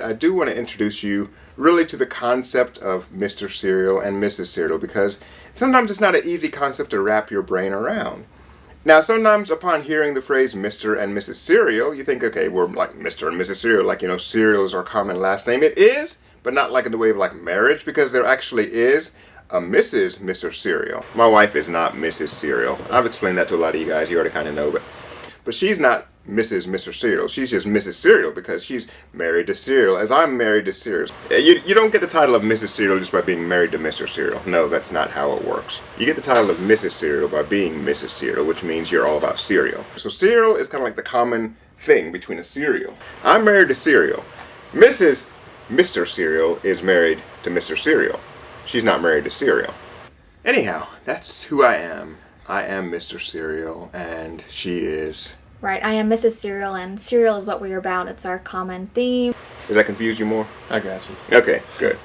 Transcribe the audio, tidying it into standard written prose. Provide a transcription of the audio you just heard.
I do want to introduce you really to the concept of Mr. Cereal and Mrs. Cereal, because sometimes it's not an easy concept to wrap your brain around. Now, sometimes upon hearing the phrase Mr. and Mrs. Cereal, you think, okay, we're like Mr. and Mrs. Cereal, like, Cereal is our common last name. It is, but not like in the way of like marriage, because there actually is a Mr. Cereal. My wife is not Mrs. Cereal. I've explained that to a lot of you guys. You already kind of know, but she's not Mr. Cereal. She's just Mrs. Cereal because she's married to Cereal, as I'm married to Cereal. You don't get the title of Mrs. Cereal just by being married to Mr. Cereal. No, that's not how it works. You get the title of Mrs. Cereal by being Mrs. Cereal, which means you're all about cereal. So cereal is kind of like the common thing between a cereal. I'm married to Cereal. Mr. Cereal is married to Mr. Cereal. She's not married to Cereal. Anyhow, that's who I am. I am Mr. Cereal, and she is... Right, I am Mrs. Cereal, and cereal is what we're about. It's our common theme. Does that confuse you more? I got you. Okay, good.